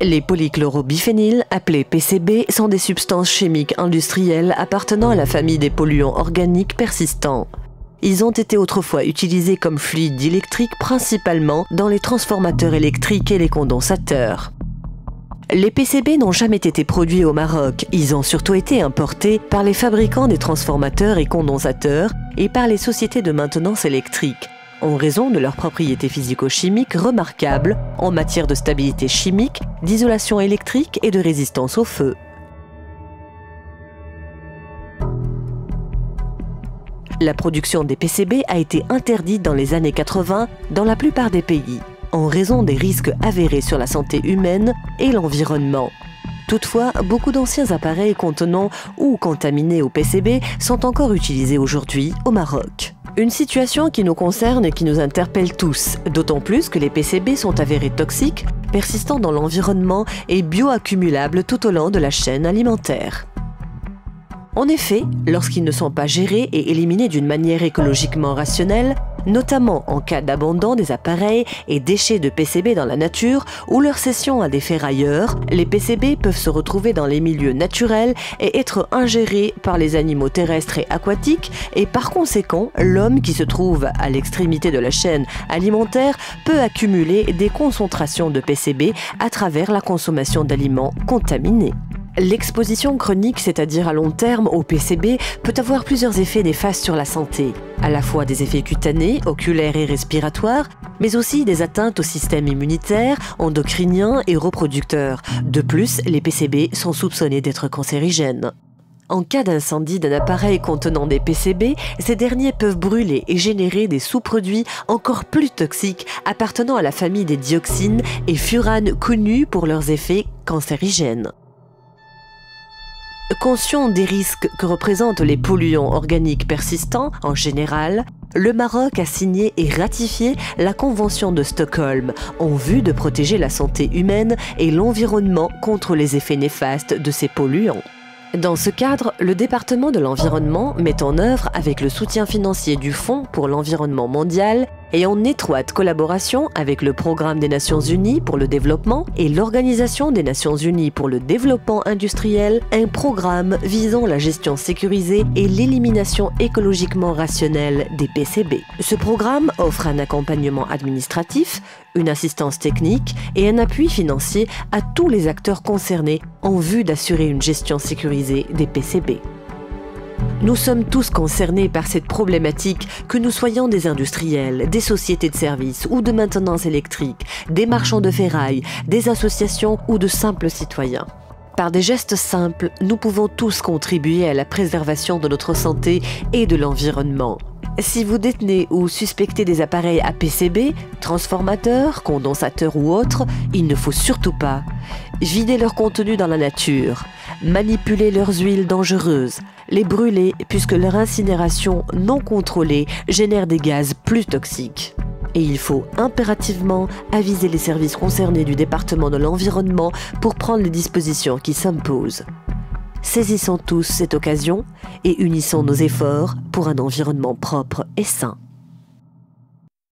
Les polychlorobiphényles, appelés PCB, sont des substances chimiques industrielles appartenant à la famille des polluants organiques persistants. Ils ont été autrefois utilisés comme fluide diélectrique principalement dans les transformateurs électriques et les condensateurs. Les PCB n'ont jamais été produits au Maroc, ils ont surtout été importés par les fabricants des transformateurs et condensateurs et par les sociétés de maintenance électrique, en raison de leurs propriétés physico-chimiques remarquables en matière de stabilité chimique, d'isolation électrique et de résistance au feu. La production des PCB a été interdite dans les années 80 dans la plupart des pays, en raison des risques avérés sur la santé humaine et l'environnement. Toutefois, beaucoup d'anciens appareils contenant ou contaminés au PCB sont encore utilisés aujourd'hui au Maroc. Une situation qui nous concerne et qui nous interpelle tous, d'autant plus que les PCB sont avérés toxiques, persistants dans l'environnement et bioaccumulables tout au long de la chaîne alimentaire. En effet, lorsqu'ils ne sont pas gérés et éliminés d'une manière écologiquement rationnelle, notamment en cas d'abandon des appareils et déchets de PCB dans la nature ou leur cession à des ferrailleurs, les PCB peuvent se retrouver dans les milieux naturels et être ingérés par les animaux terrestres et aquatiques, et par conséquent, l'homme qui se trouve à l'extrémité de la chaîne alimentaire peut accumuler des concentrations de PCB à travers la consommation d'aliments contaminés. L'exposition chronique, c'est-à-dire à long terme, au PCB, peut avoir plusieurs effets néfastes sur la santé, à la fois des effets cutanés, oculaires et respiratoires, mais aussi des atteintes au système immunitaire, endocrinien et reproducteur. De plus, les PCB sont soupçonnés d'être cancérigènes. En cas d'incendie d'un appareil contenant des PCB, ces derniers peuvent brûler et générer des sous-produits encore plus toxiques appartenant à la famille des dioxines et furanes connus pour leurs effets cancérigènes. Conscient des risques que représentent les polluants organiques persistants en général, le Maroc a signé et ratifié la Convention de Stockholm en vue de protéger la santé humaine et l'environnement contre les effets néfastes de ces polluants. Dans ce cadre, le département de l'environnement met en œuvre, avec le soutien financier du Fonds pour l'environnement mondial et en étroite collaboration avec le Programme des Nations Unies pour le développement et l'Organisation des Nations Unies pour le développement industriel, un programme visant la gestion sécurisée et l'élimination écologiquement rationnelle des PCB. Ce programme offre un accompagnement administratif, une assistance technique et un appui financier à tous les acteurs concernés en vue d'assurer une gestion sécurisée des PCB. Nous sommes tous concernés par cette problématique, que nous soyons des industriels, des sociétés de services ou de maintenance électrique, des marchands de ferraille, des associations ou de simples citoyens. Par des gestes simples, nous pouvons tous contribuer à la préservation de notre santé et de l'environnement. Si vous détenez ou suspectez des appareils à PCB, transformateurs, condensateurs ou autres, il ne faut surtout pas vider leur contenu dans la nature, manipuler leurs huiles dangereuses, les brûler puisque leur incinération non contrôlée génère des gaz plus toxiques. Et il faut impérativement aviser les services concernés du département de l'environnement pour prendre les dispositions qui s'imposent. Saisissons tous cette occasion et unissons nos efforts pour un environnement propre et sain.